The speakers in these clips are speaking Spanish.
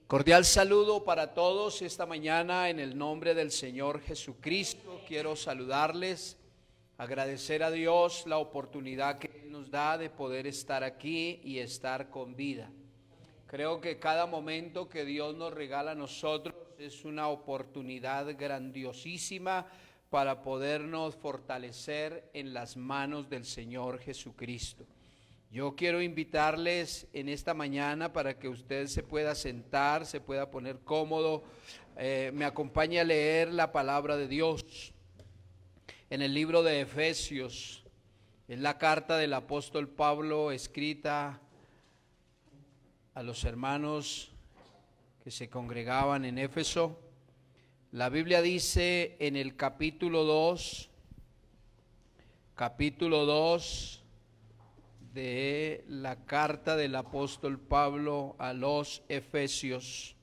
Cordial saludo para todos esta mañana en el nombre del Señor Jesucristo. Quiero saludarles, agradecer a Dios la oportunidad que nos da de poder estar aquí y estar con vida. Creo que cada momento que Dios nos regala a nosotros es una oportunidad grandiosísima para podernos fortalecer en las manos del Señor Jesucristo. Yo quiero invitarles en esta mañana para que usted se pueda sentar, se pueda poner cómodo, me acompañe a leer la palabra de Dios en el libro de Efesios. Es la carta del apóstol Pablo escrita a los hermanos que se congregaban en Éfeso. La Biblia dice en el capítulo 2 de la carta del apóstol Pablo a los Efesios,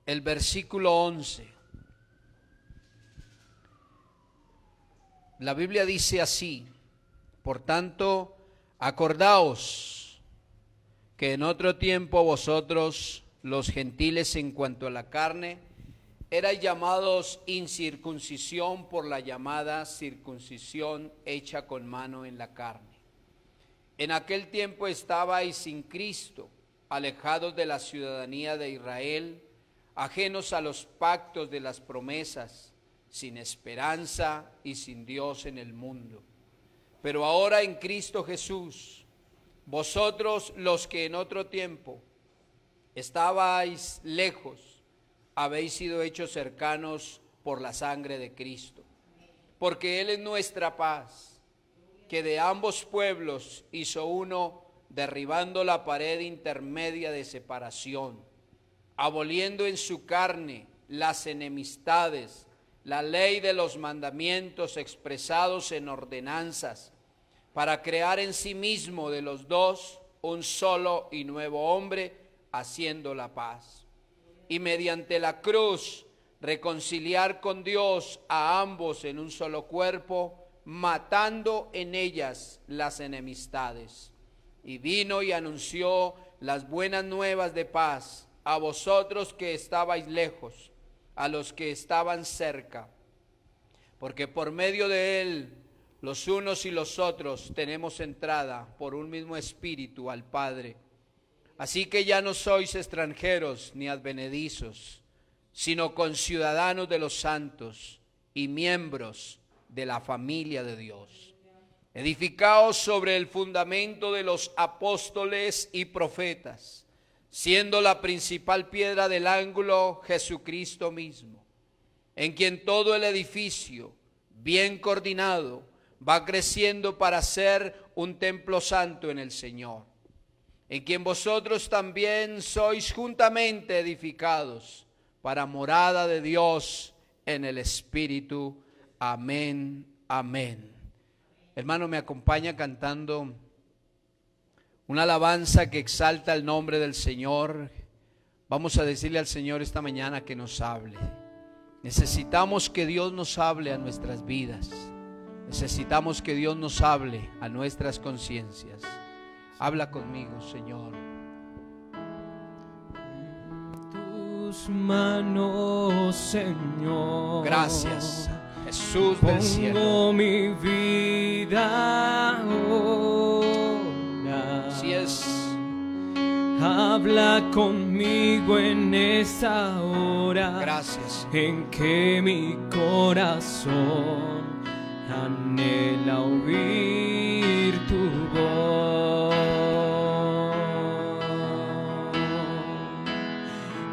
el versículo 11. La Biblia dice así: por tanto, acordaos que en otro tiempo vosotros, los gentiles en cuanto a la carne, erais llamados incircuncisión por la llamada circuncisión hecha con mano en la carne. En aquel tiempo estabais sin Cristo, alejados de la ciudadanía de Israel, ajenos a los pactos de las promesas, sin esperanza y sin Dios en el mundo. Pero ahora en Cristo Jesús, vosotros los que en otro tiempo estabais lejos, habéis sido hechos cercanos por la sangre de Cristo, porque Él es nuestra paz, que de ambos pueblos hizo uno, derribando la pared intermedia de separación, aboliendo en su carne las enemistades, la ley de los mandamientos expresados en ordenanzas, para crear en sí mismo de los dos un solo y nuevo hombre, haciendo la paz. Y mediante la cruz reconciliar con Dios a ambos en un solo cuerpo, matando en ellas las enemistades. Y vino y anunció las buenas nuevas de paz a vosotros que estabais lejos, a los que estaban cerca, porque por medio de él los unos y los otros tenemos entrada por un mismo espíritu al Padre. Así que ya no sois extranjeros ni advenedizos, sino conciudadanos de los santos y miembros de la familia de Dios. Edificaos sobre el fundamento de los apóstoles y profetas, siendo la principal piedra del ángulo Jesucristo mismo, en quien todo el edificio, bien coordinado, va creciendo para ser un templo santo en el Señor, en quien vosotros también sois juntamente edificados para morada de Dios en el Espíritu. Amén, amén. Hermano, me acompaña cantando una alabanza que exalta el nombre del Señor. Vamos a decirle al Señor esta mañana que nos hable. Necesitamos que Dios nos hable a nuestras vidas. Necesitamos que Dios nos hable a nuestras conciencias. Habla conmigo, Señor. Tus manos, Señor. Gracias, Jesús del cielo. Pongo mi vida ahora. Así es. Habla conmigo en esta hora. Gracias. En que mi corazón anhela oír tu voz.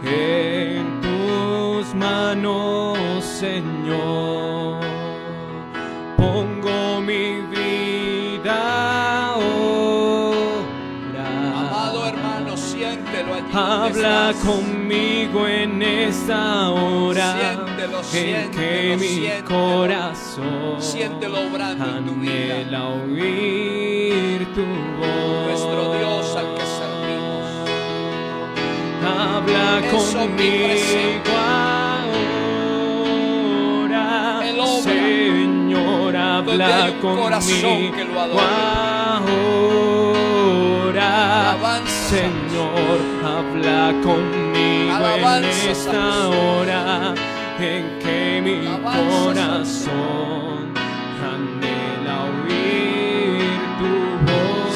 En tus manos, Señor, pongo mi vida ahora. Amado hermano, siéntelo allí. Habla conmigo en esta hora. Siéntelo, en que mi corazón siéntelo obrando en tu vida. Anhela oír tu voz. Nuestro Dios al que servimos. Habla conmigo ahora. Él obra. Señor, habla Donde hay un corazón conmigo que lo adore. ahora. Alabanza. Señor, habla conmigo Alabanza, en esta Santo. hora en que mi Alabanza, corazón anhela oír tu voz.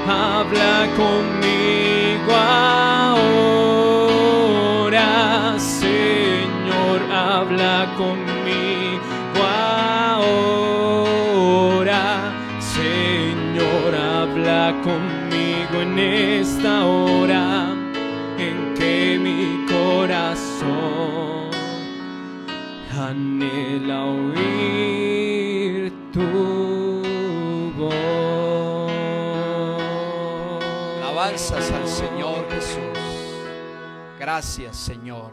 Habla conmigo ahora, Señor, habla conmigo ahora, Señor, habla conmigo en esta hora en que mi corazón anhela oír tu voz. Alabanzas al Señor Jesús. Gracias, Señor.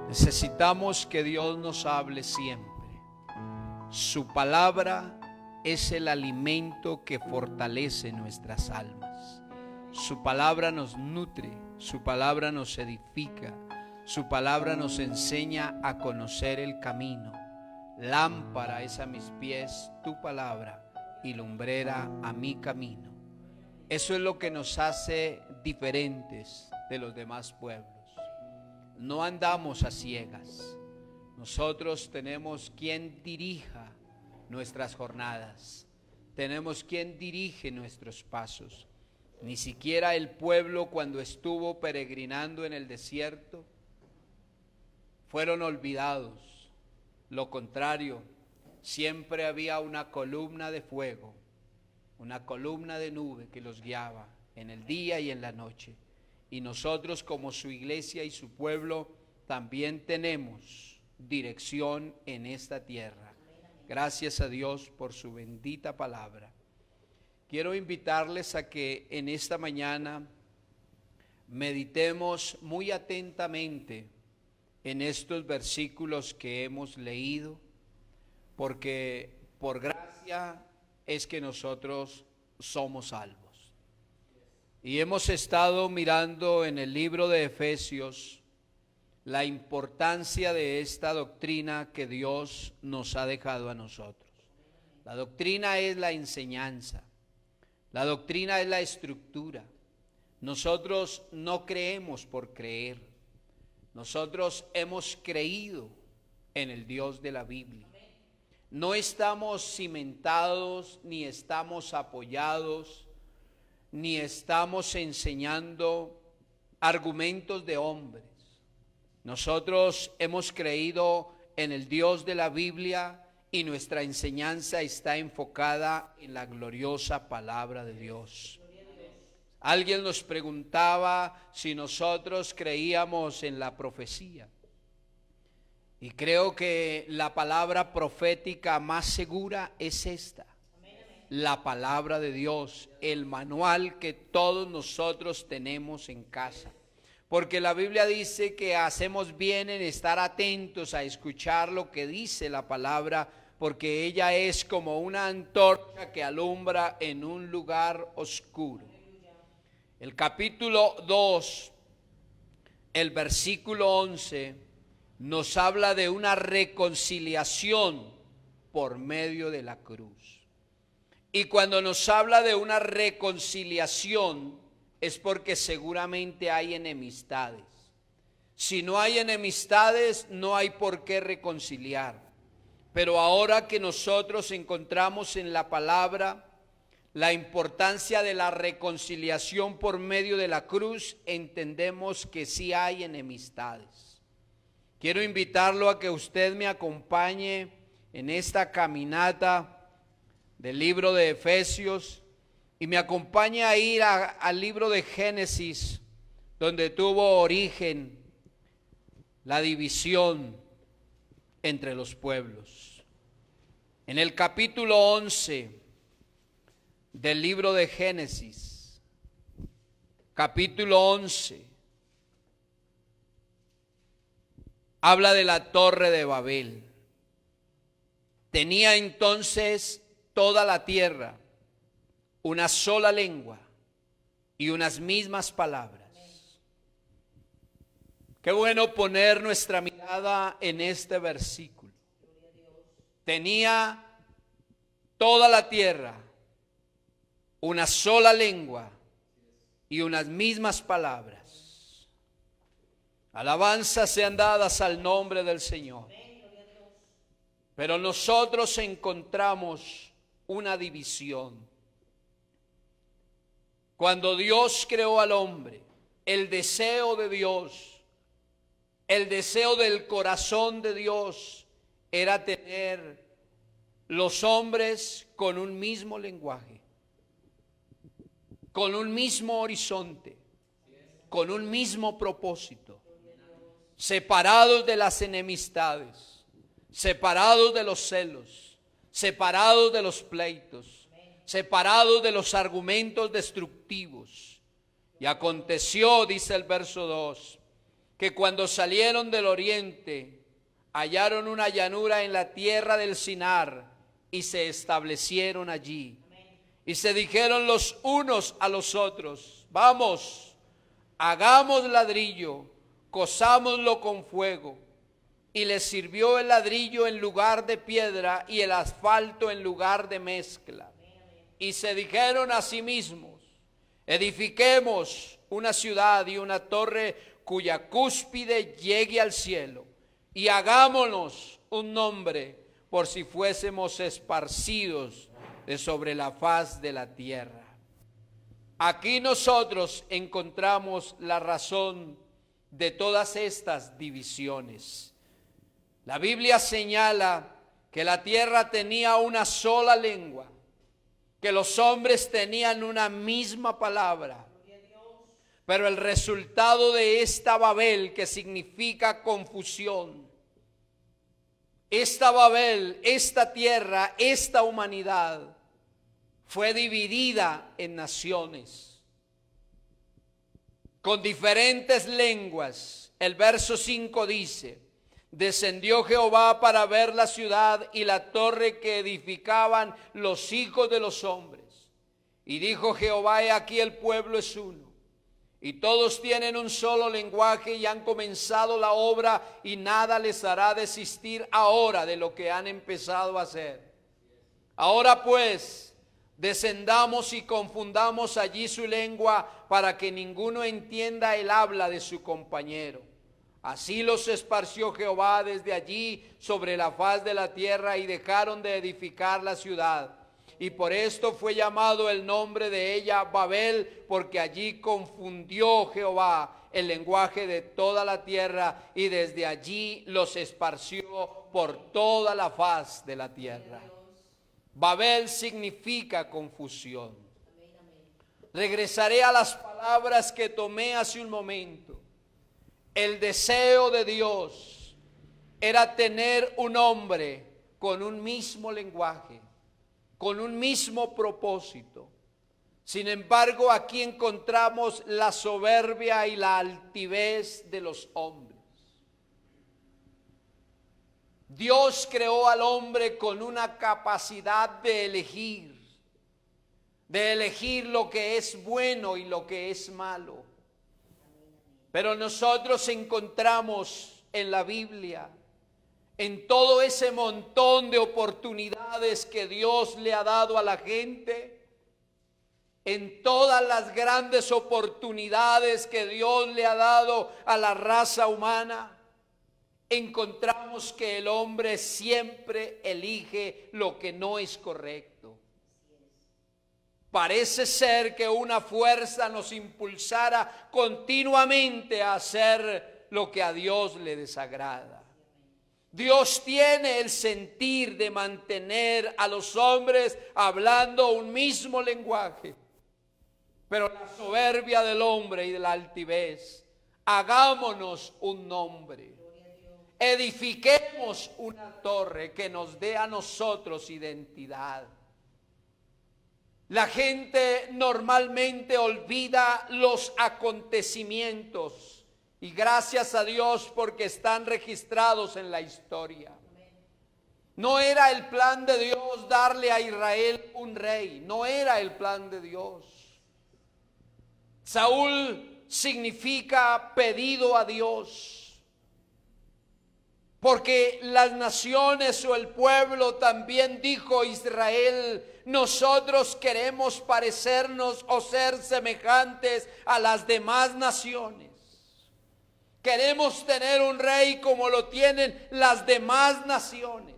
Necesitamos que Dios nos hable siempre. Su palabra es el alimento que fortalece nuestras almas. Su palabra nos nutre, su palabra nos edifica, su palabra nos enseña a conocer el camino. Lámpara es a mis pies tu palabra y lumbrera a mi camino. Eso es lo que nos hace diferentes de los demás pueblos. No andamos a ciegas. Nosotros tenemos quien dirija nuestras jornadas. Tenemos quien dirige nuestros pasos. Ni siquiera el pueblo, cuando estuvo peregrinando en el desierto, fueron olvidados. Lo contrario, siempre había una columna de fuego, una columna de nube que los guiaba en el día y en la noche. Y nosotros, como su iglesia y su pueblo, también tenemos dirección en esta tierra. Gracias a Dios por su bendita palabra. Quiero invitarles a que en esta mañana meditemos muy atentamente en estos versículos que hemos leído, porque por gracia es que nosotros somos salvos. Y hemos estado mirando en el libro de Efesios la importancia de esta doctrina que Dios nos ha dejado a nosotros. La doctrina es la enseñanza, la doctrina es la estructura. Nosotros no creemos por creer, nosotros hemos creído en el Dios de la Biblia. No estamos cimentados, ni estamos apoyados, ni estamos enseñando argumentos de hombres. Nosotros hemos creído en el Dios de la Biblia y nuestra enseñanza está enfocada en la gloriosa palabra de Dios. Alguien nos preguntaba si nosotros creíamos en la profecía. Y creo que la palabra profética más segura es esta. La palabra de Dios, el manual que todos nosotros tenemos en casa. Porque la Biblia dice que hacemos bien en estar atentos a escuchar lo que dice la palabra, porque ella es como una antorcha que alumbra en un lugar oscuro. El capítulo 2, el versículo 11, nos habla de una reconciliación por medio de la cruz. Y cuando nos habla de una reconciliación es porque seguramente hay enemistades. Si no hay enemistades, no hay por qué reconciliar. Pero ahora que nosotros encontramos en la palabra la importancia de la reconciliación por medio de la cruz, entendemos que sí hay enemistades. Quiero invitarlo a que usted me acompañe en esta caminata del libro de Efesios y me acompañe a ir al libro de Génesis, donde tuvo origen la división entre los pueblos. En el capítulo 11 del libro de Génesis, capítulo 11, habla de la torre de Babel. Tenía entonces toda la tierra una sola lengua y unas mismas palabras. Qué bueno poner nuestra mirada en este versículo. Tenía toda la tierra una sola lengua y unas mismas palabras. Alabanzas sean dadas al nombre del Señor. Pero nosotros encontramos una división. Cuando Dios creó al hombre, el deseo de Dios, el deseo del corazón de Dios era tener los hombres con un mismo lenguaje, con un mismo horizonte, con un mismo propósito, separados de las enemistades, separados de los celos, separados de los pleitos, separados de los argumentos destructivos. Y aconteció, dice el verso 2, que cuando salieron del oriente, hallaron una llanura en la tierra del Sinar y se establecieron allí. Y se dijeron los unos a los otros: vamos, hagamos ladrillo, cozámoslo con fuego. Y les sirvió el ladrillo en lugar de piedra y el asfalto en lugar de mezcla. Y se dijeron a sí mismos: edifiquemos una ciudad y una torre cuya cúspide llegue al cielo, y hagámonos un nombre por si fuésemos esparcidos de sobre la faz de la tierra. Aquí nosotros encontramos la razón de todas estas divisiones. La Biblia señala que la tierra tenía una sola lengua, que los hombres tenían una misma palabra. Pero el resultado de esta Babel, que significa confusión, esta Babel, esta tierra, esta humanidad, fue dividida en naciones, con diferentes lenguas. El verso 5 dice: descendió Jehová para ver la ciudad y la torre que edificaban los hijos de los hombres. Y dijo Jehová: he aquí el pueblo es uno, y todos tienen un solo lenguaje, y han comenzado la obra, y nada les hará desistir ahora de lo que han empezado a hacer. Ahora pues, descendamos y confundamos allí su lengua, para que ninguno entienda el habla de su compañero. Así los esparció Jehová desde allí sobre la faz de la tierra, y dejaron de edificar la ciudad. Y por esto fue llamado el nombre de ella Babel, porque allí confundió Jehová el lenguaje de toda la tierra, y desde allí los esparció por toda la faz de la tierra. Babel significa confusión. Regresaré a las palabras que tomé hace un momento. El deseo de Dios era tener un hombre con un mismo lenguaje, con un mismo propósito. Sin embargo, aquí encontramos la soberbia y la altivez de los hombres. Dios creó al hombre con una capacidad de elegir lo que es bueno y lo que es malo. Pero nosotros encontramos en la Biblia, en todo ese montón de oportunidades que Dios le ha dado a la gente, en todas las grandes oportunidades que Dios le ha dado a la raza humana, encontramos que el hombre siempre elige lo que no es correcto. Parece ser que una fuerza nos impulsara continuamente a hacer lo que a Dios le desagrada. Dios tiene el sentir de mantener a los hombres hablando un mismo lenguaje. Pero la soberbia del hombre y de la altivez, hagámonos un nombre. Edifiquemos una torre que nos dé a nosotros identidad. La gente normalmente olvida los acontecimientos, y gracias a Dios porque están registrados en la historia. No era el plan de Dios darle a Israel un rey, no era el plan de Dios. Saúl significa pedido a Dios. Porque las naciones o el pueblo también dijo Israel, nosotros queremos parecernos o ser semejantes a las demás naciones. Queremos tener un rey como lo tienen las demás naciones.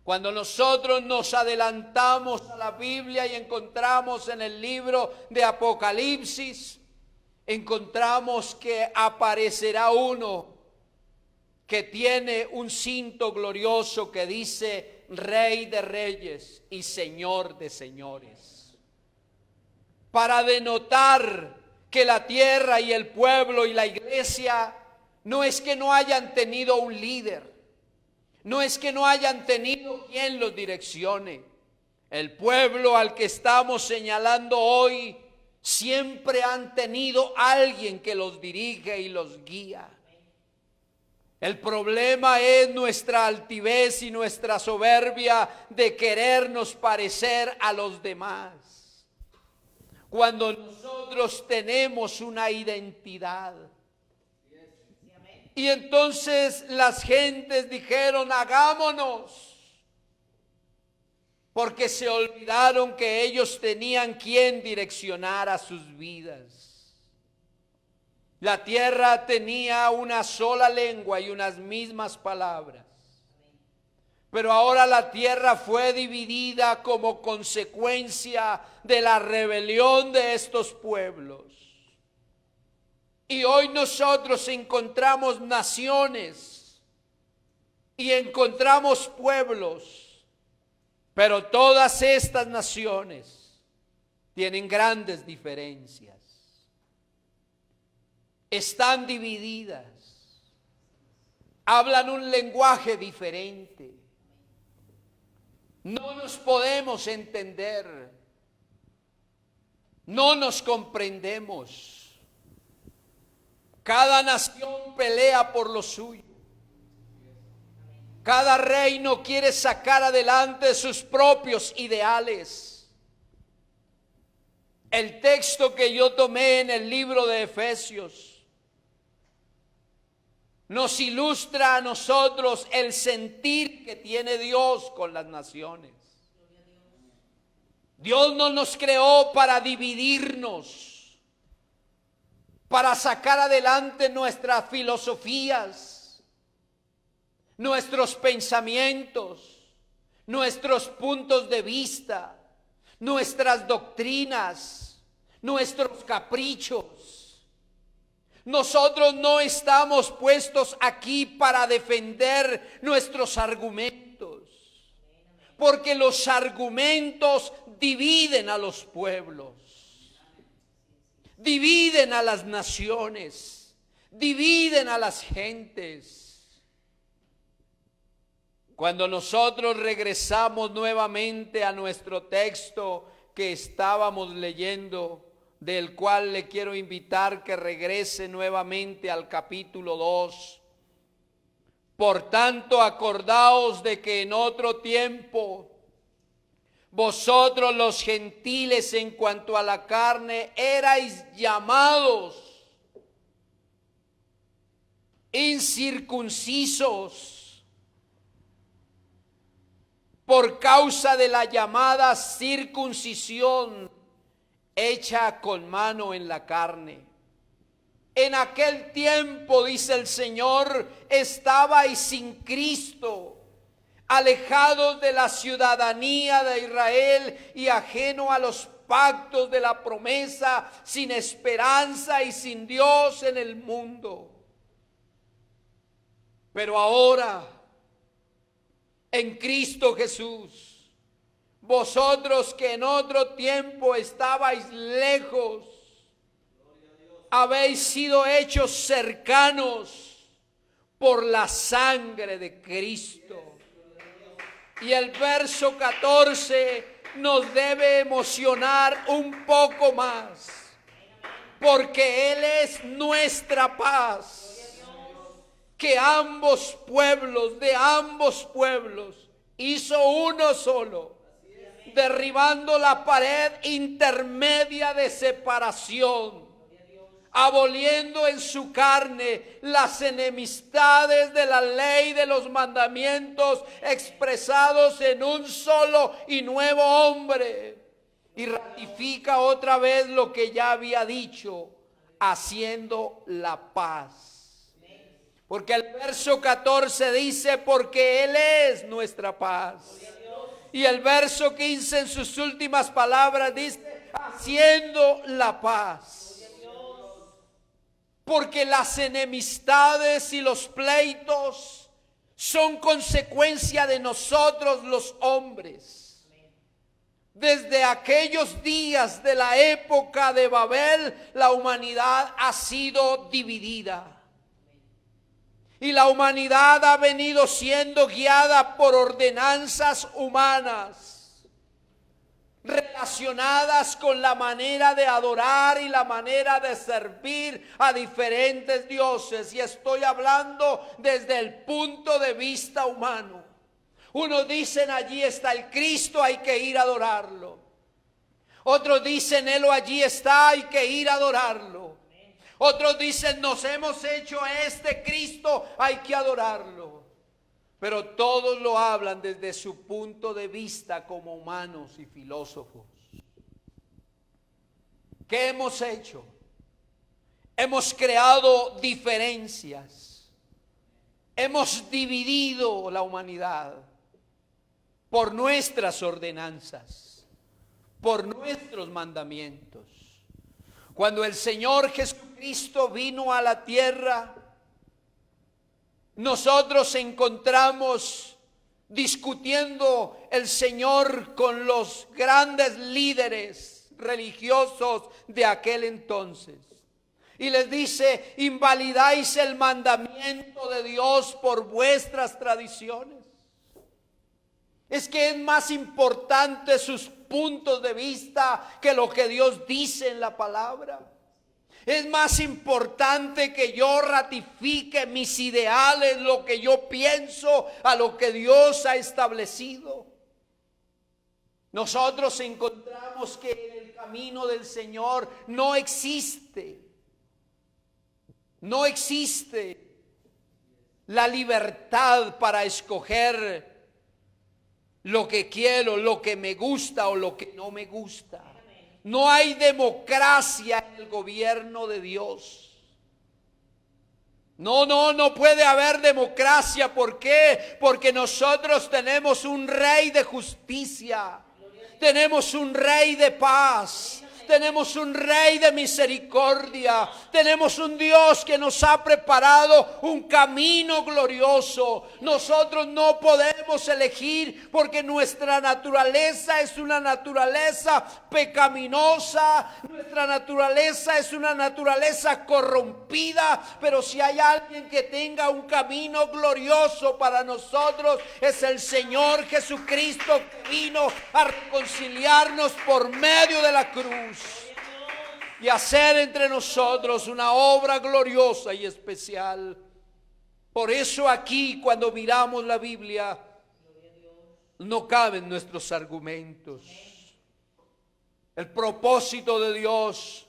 Cuando nosotros nos adelantamos a la Biblia y encontramos en el libro de Apocalipsis, encontramos que aparecerá uno que tiene un cinto glorioso que dice Rey de Reyes y Señor de Señores, para denotar que la tierra y el pueblo y la iglesia no es que no hayan tenido un líder, no es que no hayan tenido quien los direccione. El pueblo al que estamos señalando hoy siempre han tenido alguien que los dirige y los guía. El problema es nuestra altivez y nuestra soberbia de querernos parecer a los demás. Cuando nosotros tenemos una identidad. Y entonces las gentes dijeron, hagámonos. Porque se olvidaron que ellos tenían quien direccionara sus vidas. La tierra tenía una sola lengua y unas mismas palabras. Pero ahora la tierra fue dividida como consecuencia de la rebelión de estos pueblos. Y hoy nosotros encontramos naciones y encontramos pueblos, pero todas estas naciones tienen grandes diferencias. Están divididas, hablan un lenguaje diferente, no nos podemos entender, no nos comprendemos. Cada nación pelea por lo suyo, cada reino quiere sacar adelante sus propios ideales. El texto que yo tomé en el libro de Efesios nos ilustra a nosotros el sentir que tiene Dios con las naciones. Dios no nos creó para dividirnos, para sacar adelante nuestras filosofías, nuestros pensamientos, nuestros puntos de vista, nuestras doctrinas, nuestros caprichos. Nosotros no estamos puestos aquí para defender nuestros argumentos, porque los argumentos dividen a los pueblos, dividen a las naciones, dividen a las gentes. Cuando nosotros regresamos nuevamente a nuestro texto que estábamos leyendo, del cual le quiero invitar que regrese nuevamente al capítulo 2. Por tanto, acordaos de que en otro tiempo vosotros los gentiles en cuanto a la carne erais llamados incircuncisos por causa de la llamada circuncisión hecha con mano en la carne. En aquel tiempo, dice el Señor, estabais sin Cristo, alejados de la ciudadanía de Israel y ajeno a los pactos de la promesa, sin esperanza y sin Dios en el mundo. Pero ahora, en Cristo Jesús, vosotros que en otro tiempo estabais lejos, habéis sido hechos cercanos por la sangre de Cristo. Y el verso 14 nos debe emocionar un poco más, porque Él es nuestra paz, que ambos pueblos, de ambos pueblos, hizo uno solo, derribando la pared intermedia de separación, aboliendo en su carne las enemistades de la ley de los mandamientos expresados en un solo y nuevo hombre. Y ratifica otra vez lo que ya había dicho, haciendo la paz. Porque el verso 14 dice, porque Él es nuestra paz. Y el verso 15 en sus últimas palabras dice, haciendo la paz. Porque las enemistades y los pleitos son consecuencia de nosotros los hombres. Desde aquellos días de la época de Babel, la humanidad ha sido dividida. Y la humanidad ha venido siendo guiada por ordenanzas humanas, relacionadas con la manera de adorar y la manera de servir a diferentes dioses. Y estoy hablando desde el punto de vista humano. Unos dicen, allí está el Cristo, hay que ir a adorarlo. Otros dicen, Él allí está, hay que ir a adorarlo. Otros dicen, nos hemos hecho a este Cristo, hay que adorarlo. Pero todos lo hablan desde su punto de vista como humanos y filósofos. ¿Qué hemos hecho? Hemos creado diferencias. Hemos dividido la humanidad por nuestras ordenanzas, por nuestros mandamientos. Cuando el Señor Jesucristo vino a la tierra, nosotros encontramos discutiendo el Señor con los grandes líderes religiosos de aquel entonces. Y les dice, invalidáis el mandamiento de Dios por vuestras tradiciones. Es que es más importante sus puntos de vista que lo que Dios dice en la palabra. Es más importante que yo ratifique mis ideales, lo que yo pienso, a lo que Dios ha establecido. Nosotros encontramos que en el camino del Señor no existe la libertad para escoger lo que quiero, lo que me gusta o lo que no me gusta. No hay democracia en el gobierno de Dios. No puede haber democracia. ¿Por qué? Porque nosotros tenemos un rey de justicia. Tenemos un rey de paz. Tenemos un rey de misericordia. Tenemos un Dios que nos ha preparado un camino glorioso. Nosotros no podemos elegir porque nuestra naturaleza es una naturaleza pecaminosa. Nuestra naturaleza es una naturaleza corrompida. Pero si hay alguien que tenga un camino glorioso para nosotros, es el Señor Jesucristo, que vino a reconciliarnos por medio de la cruz y hacer entre nosotros una obra gloriosa y especial. Por eso aquí, cuando miramos la Biblia, no caben nuestros argumentos. El propósito de Dios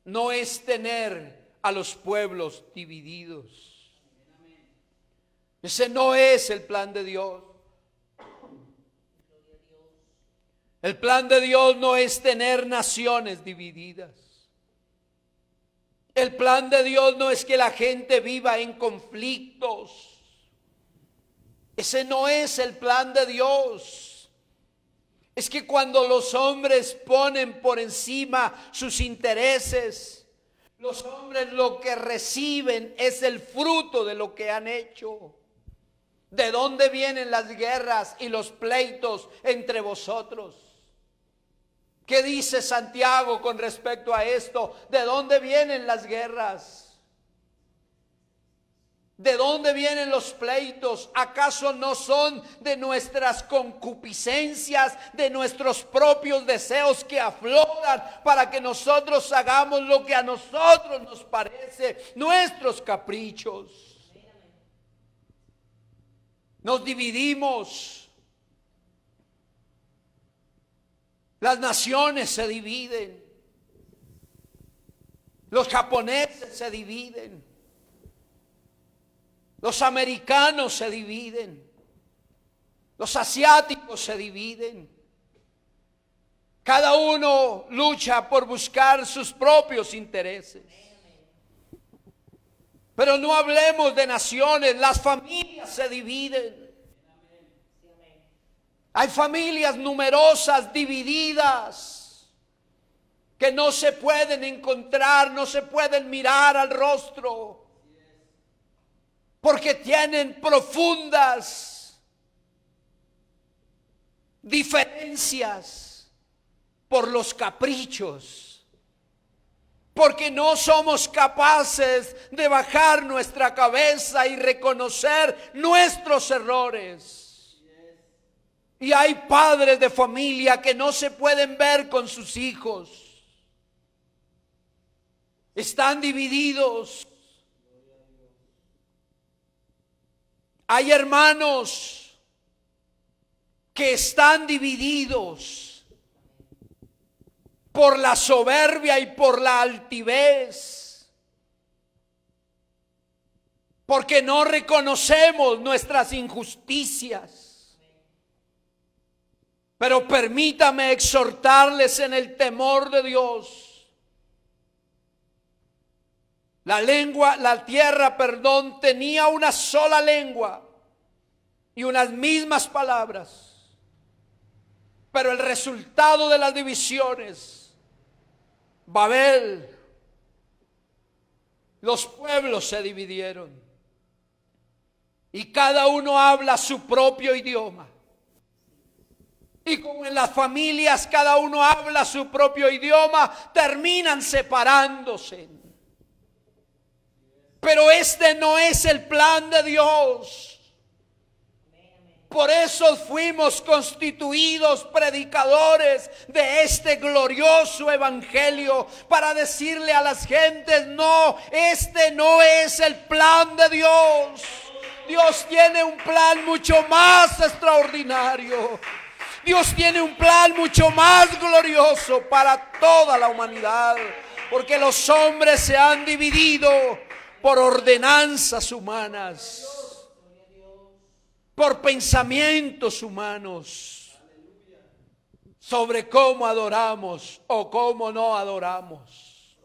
no es tener a los pueblos divididos. Ese no es el plan de Dios. El plan de Dios no es tener naciones divididas. El plan de Dios no es que la gente viva en conflictos. Ese no es el plan de Dios. Es que cuando los hombres ponen por encima sus intereses, los hombres lo que reciben es el fruto de lo que han hecho. ¿De dónde vienen las guerras y los pleitos entre vosotros? ¿Qué dice Santiago con respecto a esto? ¿De dónde vienen las guerras? ¿De dónde vienen los pleitos? ¿Acaso no son de nuestras concupiscencias, de nuestros propios deseos que afloran para que nosotros hagamos lo que a nosotros nos parece, nuestros caprichos? Nos dividimos. Las naciones se dividen. Los japoneses se dividen. Los americanos se dividen. Los asiáticos se dividen. Cada uno lucha por buscar sus propios intereses. Pero no hablemos de naciones, las familias se dividen. Hay familias numerosas, divididas, que no se pueden encontrar, no se pueden mirar al rostro, porque tienen profundas diferencias por los caprichos, porque no somos capaces de bajar nuestra cabeza y reconocer nuestros errores. Y hay padres de familia que no se pueden ver con sus hijos. Están divididos. Hay hermanos que están divididos por la soberbia y por la altivez, porque no reconocemos nuestras injusticias. Pero permítame exhortarles en el temor de Dios. La tierra, tenía una sola lengua y unas mismas palabras. Pero el resultado de las divisiones, Babel, los pueblos se dividieron y cada uno habla su propio idioma. Y como en las familias cada uno habla su propio idioma, terminan separándose. Pero este no es el plan de Dios. Por eso fuimos constituidos predicadores de este glorioso evangelio, para decirle a las gentes: no, este no es el plan de Dios. Dios tiene un plan mucho más extraordinario. Dios tiene un plan mucho más glorioso para toda la humanidad, porque los hombres se han dividido por ordenanzas humanas, por pensamientos humanos, sobre cómo adoramos o cómo no adoramos,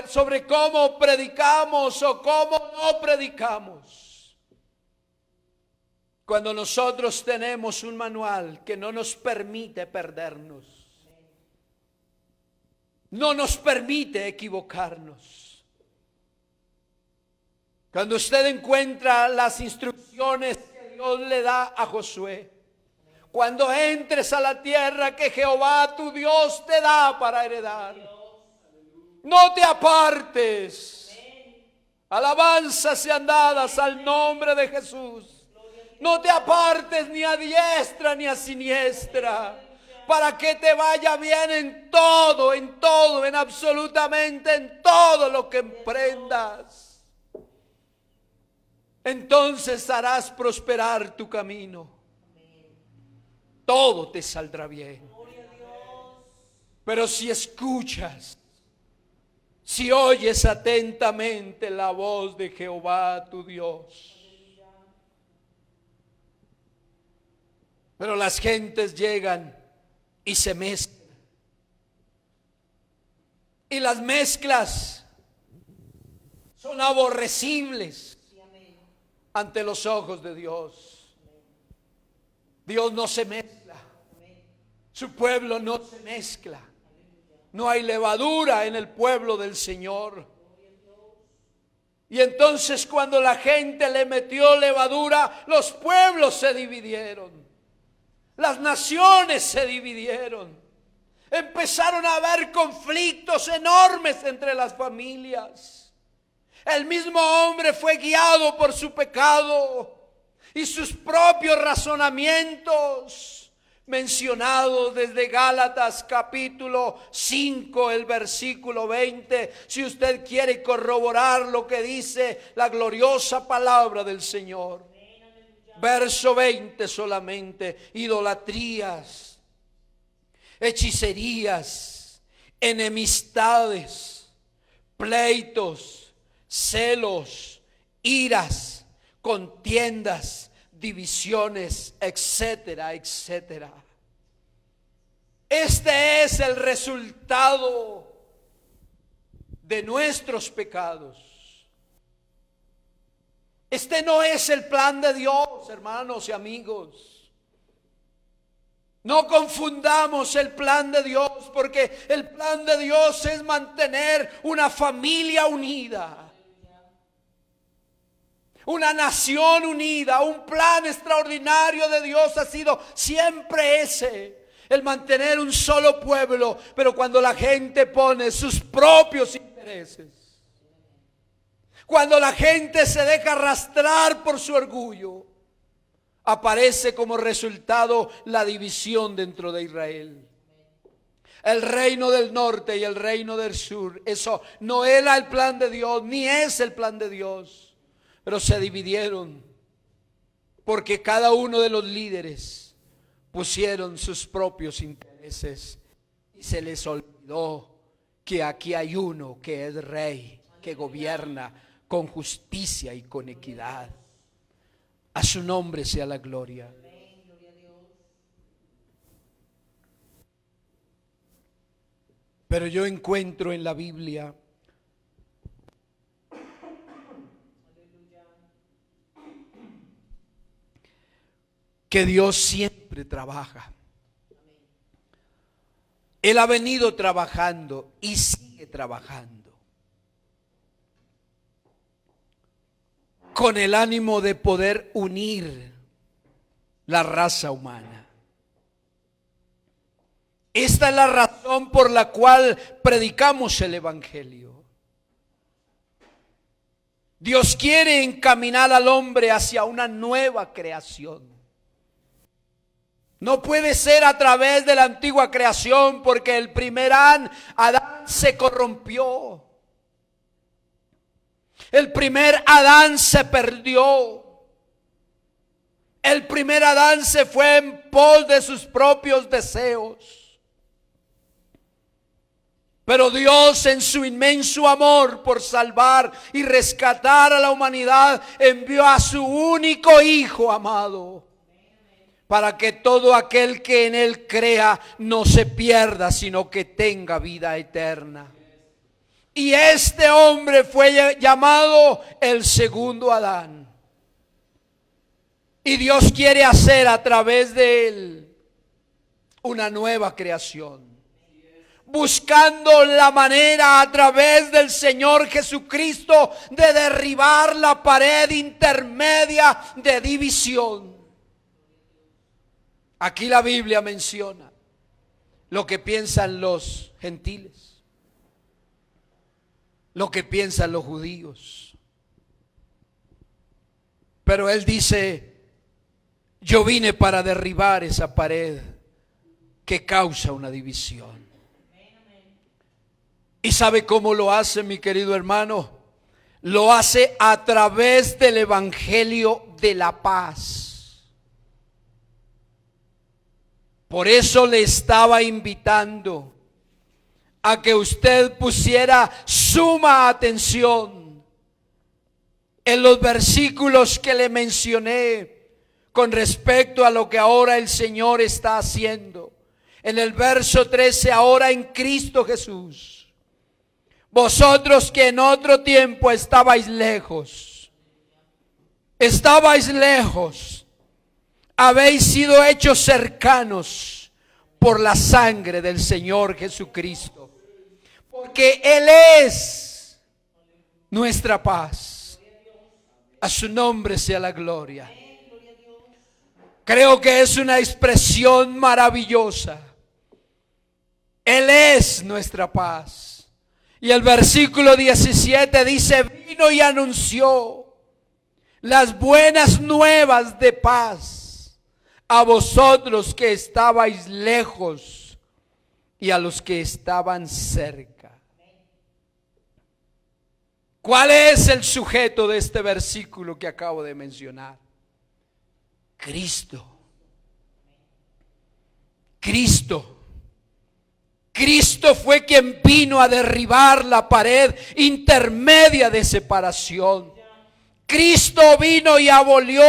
sobre cómo predicamos o cómo no predicamos. Cuando nosotros tenemos un manual que no nos permite perdernos, no nos permite equivocarnos. Cuando usted encuentra las instrucciones que Dios le da a Josué, cuando entres a la tierra que Jehová tu Dios te da para heredar, no te apartes. Alabanzas sean dadas al nombre de Jesús. No te apartes ni a diestra ni a siniestra, para que te vaya bien en todo, en absolutamente en todo lo que emprendas. Entonces harás prosperar tu camino. Todo te saldrá bien. Pero si escuchas, si oyes atentamente la voz de Jehová tu Dios. Pero las gentes llegan y se mezclan. Y las mezclas son aborrecibles ante los ojos de Dios. Dios no se mezcla. Su pueblo no se mezcla. No hay levadura en el pueblo del Señor. Y entonces cuando la gente le metió levadura, los pueblos se dividieron. Las naciones se dividieron. Empezaron a haber conflictos enormes entre las familias. El mismo hombre fue guiado por su pecado y sus propios razonamientos, mencionados desde Gálatas capítulo 5, el versículo 20. Si usted quiere corroborar lo que dice la gloriosa palabra del Señor. Verso 20 solamente: idolatrías, hechicerías, enemistades, pleitos, celos, iras, contiendas, divisiones, etcétera, etcétera. Este es el resultado de nuestros pecados. Este no es el plan de Dios, hermanos y amigos. No confundamos el plan de Dios, porque el plan de Dios es mantener una familia unida, una nación unida. Un plan extraordinario de Dios ha sido siempre ese, el mantener un solo pueblo. Pero cuando la gente pone sus propios intereses, cuando la gente se deja arrastrar por su orgullo, aparece como resultado la división dentro de Israel. El reino del norte y el reino del sur. Eso no era el plan de Dios, ni es el plan de Dios. Pero se dividieron porque cada uno de los líderes pusieron sus propios intereses. Y se les olvidó que aquí hay uno que es rey, que gobierna con justicia y con equidad. A su nombre sea la gloria. Pero yo encuentro en la Biblia que Dios siempre trabaja. Él ha venido trabajando y sigue trabajando con el ánimo de poder unir la raza humana. Esta es la razón por la cual predicamos el Evangelio. Dios quiere encaminar al hombre hacia una nueva creación. No puede ser a través de la antigua creación, porque el primer Adán se corrompió. El primer Adán se perdió. El primer Adán se fue en pos de sus propios deseos. Pero Dios, en su inmenso amor por salvar y rescatar a la humanidad, envió a su único Hijo amado, para que todo aquel que en Él crea no se pierda, sino que tenga vida eterna. Y este hombre fue llamado el segundo Adán. Y Dios quiere hacer a través de él una nueva creación, buscando la manera a través del Señor Jesucristo de derribar la pared intermedia de división. Aquí la Biblia menciona lo que piensan los gentiles, lo que piensan los judíos. Pero Él dice: yo vine para derribar esa pared que causa una división. ¿Y sabe cómo lo hace, mi querido hermano? Lo hace a través del Evangelio de la paz. Por eso le estaba invitando a que usted pusiera suma atención en los versículos que le mencioné con respecto a lo que ahora el Señor está haciendo. En el verso 13, ahora en Cristo Jesús, vosotros que en otro tiempo estabais lejos, habéis sido hechos cercanos por la sangre del Señor Jesucristo. Porque Él es nuestra paz. A su nombre sea la gloria. Creo que es una expresión maravillosa. Él es nuestra paz. Y el versículo 17 dice: vino y anunció las buenas nuevas de paz a vosotros que estabais lejos y a los que estaban cerca. ¿Cuál es el sujeto de este versículo que acabo de mencionar? Cristo. Cristo. Cristo fue quien vino a derribar la pared intermedia de separación. Cristo vino y abolió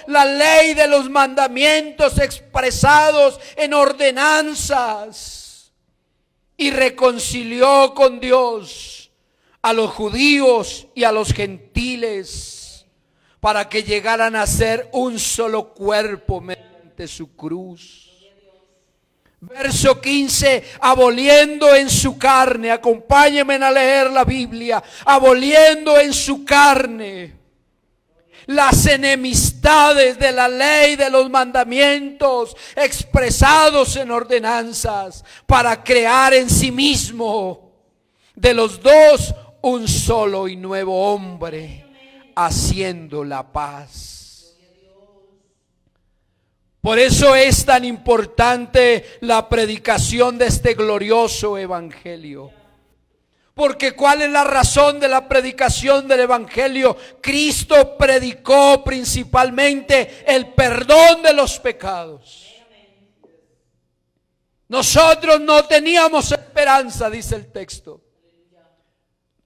la ley de los mandamientos expresados en ordenanzas y reconcilió con Dios a los judíos y a los gentiles para que llegaran a ser un solo cuerpo mediante su cruz. Verso 15, aboliendo en su carne, acompáñenme a leer la Biblia, aboliendo en su carne las enemistades de la ley de los mandamientos expresados en ordenanzas, para crear en sí mismo de los dos un solo y nuevo hombre, haciendo la paz. Por eso es tan importante la predicación de este glorioso evangelio. Porque ¿cuál es la razón de la predicación del evangelio? Cristo predicó principalmente el perdón de los pecados. Nosotros no teníamos esperanza, dice el texto.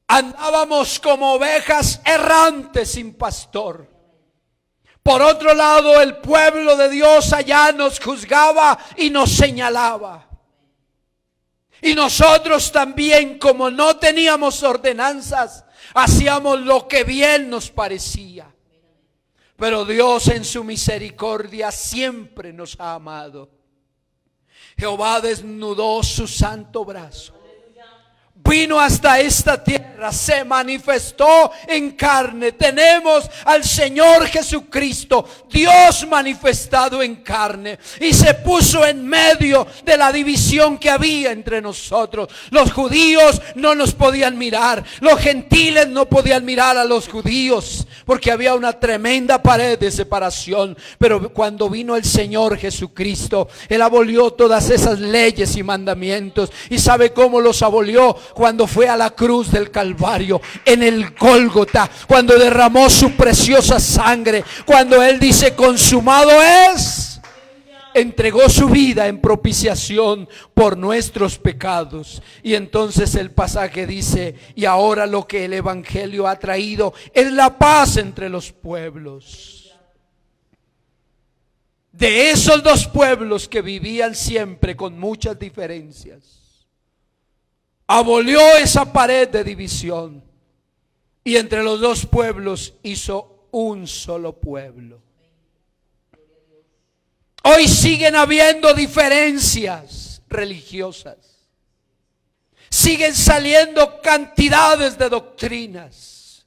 Andábamos como ovejas errantes sin pastor. Por otro lado, el pueblo de Dios allá nos juzgaba y nos señalaba. Y nosotros también, como no teníamos ordenanzas, hacíamos lo que bien nos parecía. Pero Dios en su misericordia siempre nos ha amado. Jehová desnudó su santo brazo. Vino hasta esta tierra, se manifestó en carne. Tenemos al Señor Jesucristo, Dios manifestado en carne, y se puso en medio de la división que había entre nosotros. Los judíos no nos podían mirar, los gentiles no podían mirar a los judíos, porque había una tremenda pared de separación. Pero cuando vino el Señor Jesucristo, Él abolió todas esas leyes y mandamientos. ¿Y sabe cómo los abolió? Cuando fue a la cruz del Calvario, en el Gólgota, cuando derramó su preciosa sangre, cuando Él dice consumado es, entregó su vida en propiciación por nuestros pecados. Y entonces el pasaje dice: y ahora lo que el evangelio ha traído es la paz entre los pueblos. De esos dos pueblos que vivían siempre con muchas diferencias, abolió esa pared de división y entre los dos pueblos hizo un solo pueblo. Hoy siguen habiendo diferencias religiosas, siguen saliendo cantidades de doctrinas,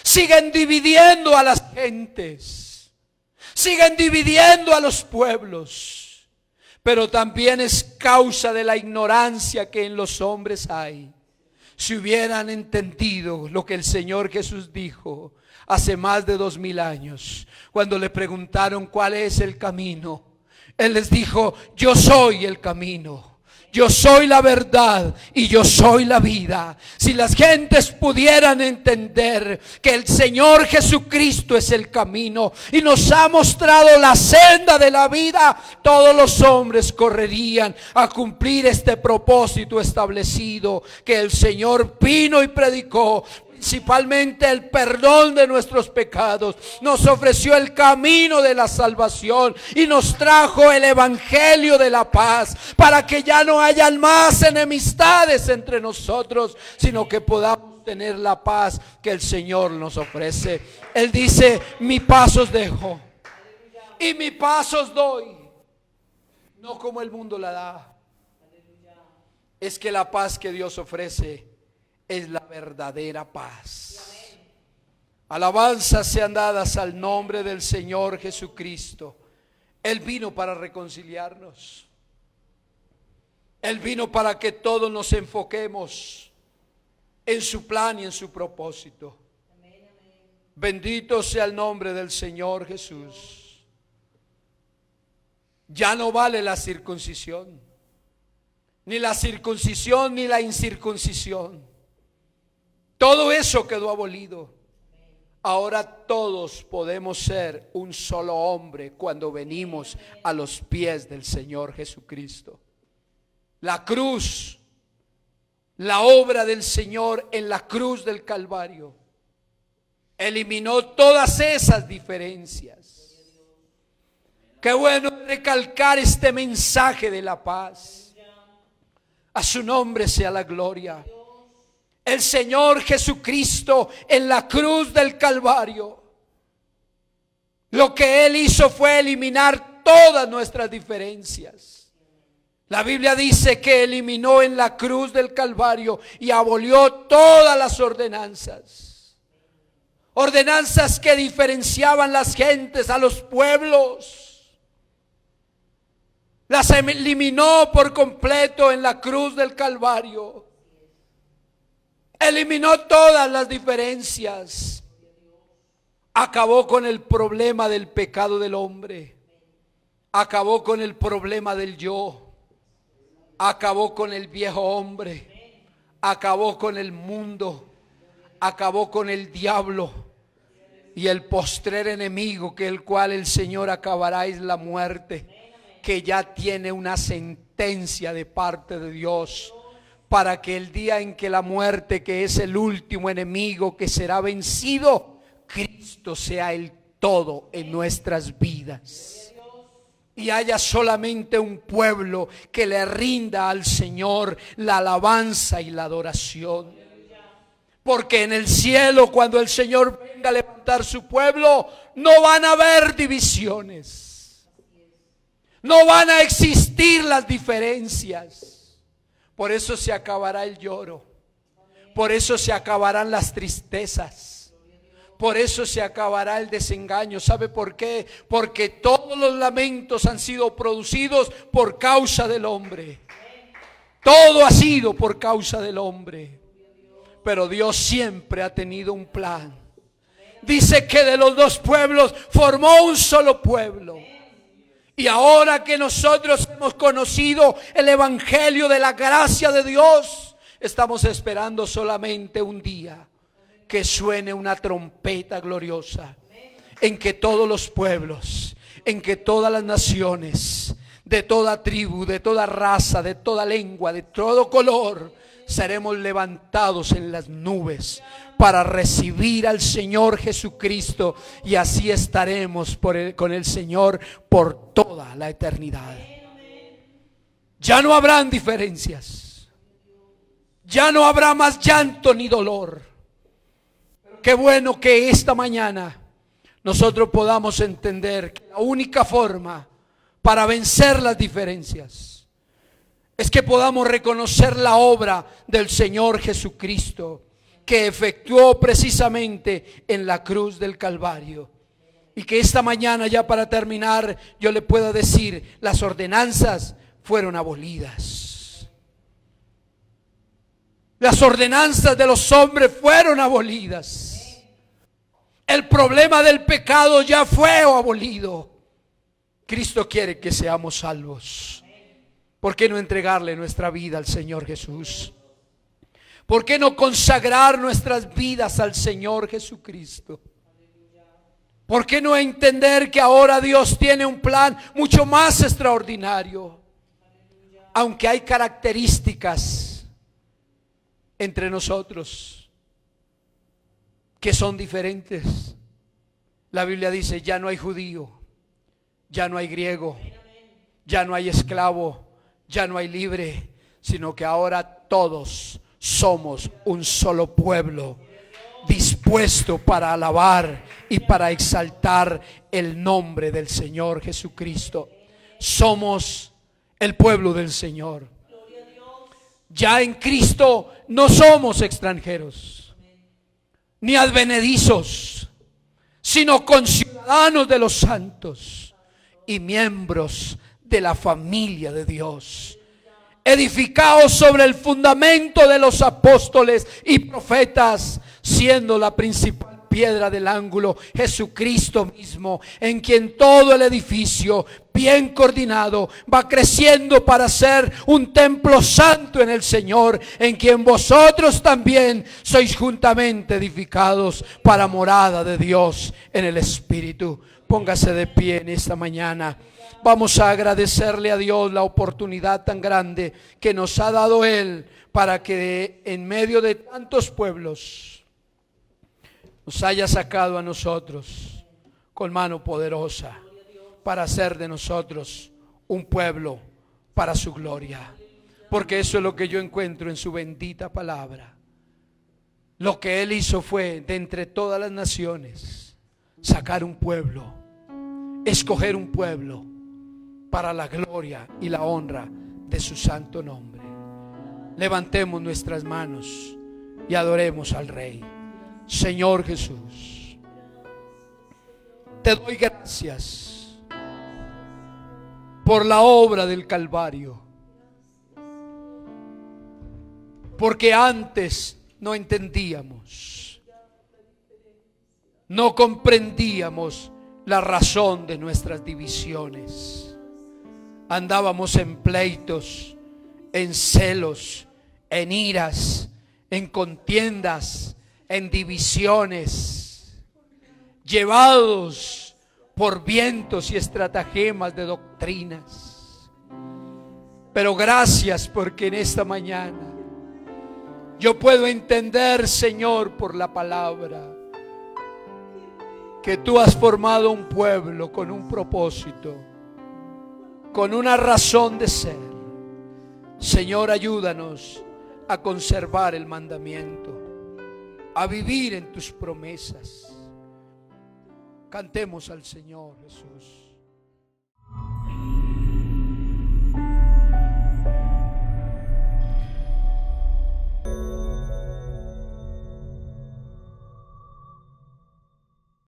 siguen dividiendo a las gentes, siguen dividiendo a los pueblos. Pero también es causa de la ignorancia que en los hombres hay. Si hubieran entendido lo que el Señor Jesús dijo hace más de 2000 años, cuando le preguntaron cuál es el camino, Él les dijo: yo soy el camino, yo soy la verdad y yo soy la vida. Si las gentes pudieran entender que el Señor Jesucristo es el camino y nos ha mostrado la senda de la vida, todos los hombres correrían a cumplir este propósito establecido que el Señor vino y predicó. Principalmente el perdón de nuestros pecados, nos ofreció el camino de la salvación y nos trajo el evangelio de la paz, para que ya no hayan más enemistades entre nosotros, sino que podamos tener la paz que el Señor nos ofrece. Él dice: mi paz os dejo y mi paz os doy, no como el mundo la da. Es que la paz que Dios ofrece es la verdadera paz. Alabanzas sean dadas al nombre del Señor Jesucristo. Él vino para reconciliarnos. Él vino para que todos nos enfoquemos en su plan y en su propósito. Bendito sea el nombre del Señor Jesús. Ya no vale la circuncisión, ni la circuncisión ni la incircuncisión. Todo eso quedó abolido. Ahora todos podemos ser un solo hombre cuando venimos a los pies del Señor Jesucristo. La cruz, la obra del Señor en la cruz del Calvario, eliminó todas esas diferencias. Qué bueno recalcar este mensaje de la paz. A su nombre sea la gloria. El Señor Jesucristo en la cruz del Calvario, lo que Él hizo fue eliminar todas nuestras diferencias. La Biblia dice que eliminó en la cruz del Calvario y abolió todas las ordenanzas. Ordenanzas que diferenciaban las gentes, a los pueblos. Las eliminó por completo en la cruz del Calvario. Eliminó todas las diferencias. Acabó con el problema del pecado del hombre. Acabó con el problema del yo. Acabó con el viejo hombre. Acabó con el mundo. Acabó con el diablo. Y el postrer enemigo que el cual el Señor acabará es la muerte, que ya tiene una sentencia de parte de Dios, para que el día en que la muerte, que es el último enemigo que será vencido, Cristo sea el todo en nuestras vidas. Y haya solamente un pueblo que le rinda al Señor la alabanza y la adoración. Porque en el cielo, cuando el Señor venga a levantar su pueblo, no van a haber divisiones. No van a existir las diferencias. Por eso se acabará el lloro. Por eso se acabarán las tristezas. Por eso se acabará el desengaño. ¿Sabe por qué? Porque todos los lamentos han sido producidos por causa del hombre. Todo ha sido por causa del hombre. Pero Dios siempre ha tenido un plan. Dice que de los dos pueblos formó un solo pueblo. Y ahora que nosotros hemos conocido el evangelio de la gracia de Dios, estamos esperando solamente un día que suene una trompeta gloriosa, en que todos los pueblos, en que todas las naciones, de toda tribu, de toda raza, de toda lengua, de todo color, seremos levantados en las nubes para recibir al Señor Jesucristo, y así estaremos con el Señor por toda la eternidad. Ya no habrán diferencias, ya no habrá más llanto ni dolor. Qué bueno que esta mañana nosotros podamos entender que la única forma para vencer las diferencias es que podamos reconocer la obra del Señor Jesucristo, que efectuó precisamente en la cruz del Calvario. Y que esta mañana, ya para terminar, yo le puedo decir, las ordenanzas fueron abolidas. Las ordenanzas de los hombres fueron abolidas. El problema del pecado ya fue abolido. Cristo quiere que seamos salvos. ¿Por qué no entregarle nuestra vida al Señor Jesús? ¿Por qué no consagrar nuestras vidas al Señor Jesucristo? ¿Por qué no entender que ahora Dios tiene un plan mucho más extraordinario? Aunque hay características entre nosotros que son diferentes. La Biblia dice, ya no hay judío, ya no hay griego, ya no hay esclavo, ya no hay libre, sino que ahora todos somos un solo pueblo, dispuesto para alabar y para exaltar el nombre del Señor Jesucristo. Somos el pueblo del Señor. Ya en Cristo no somos extranjeros ni advenedizos, sino conciudadanos de los santos y miembros de la familia de Dios, edificados sobre el fundamento de los apóstoles y profetas, siendo la principal piedra del ángulo Jesucristo mismo, en quien todo el edificio, bien coordinado, va creciendo para ser un templo santo en el Señor, en quien vosotros también sois juntamente edificados para morada de Dios en el Espíritu. Póngase de pie en esta mañana. vamos a agradecerle a Dios la oportunidad tan grande que nos ha dado Él para que en medio de tantos pueblos nos haya sacado a nosotros con mano poderosa para hacer de nosotros un pueblo para su gloria. Porque eso es lo que yo encuentro en su bendita palabra. Lo que Él hizo fue, de entre todas las naciones, sacar un pueblo, escoger un pueblo para la gloria y la honra de su santo nombre. Levantemos nuestras manos y adoremos al Rey. Señor Jesús, te doy gracias por la obra del Calvario, porque antes no entendíamos, no comprendíamos la razón de nuestras divisiones. Andábamos en pleitos, en celos, en iras, en contiendas, en divisiones, llevados por vientos y estratagemas de doctrinas. Pero gracias porque en esta mañana yo puedo entender, Señor, por la palabra, que tú has formado un pueblo con un propósito, con una razón de ser. Señor, ayúdanos a conservar el mandamiento, a vivir en tus promesas. Cantemos al Señor Jesús.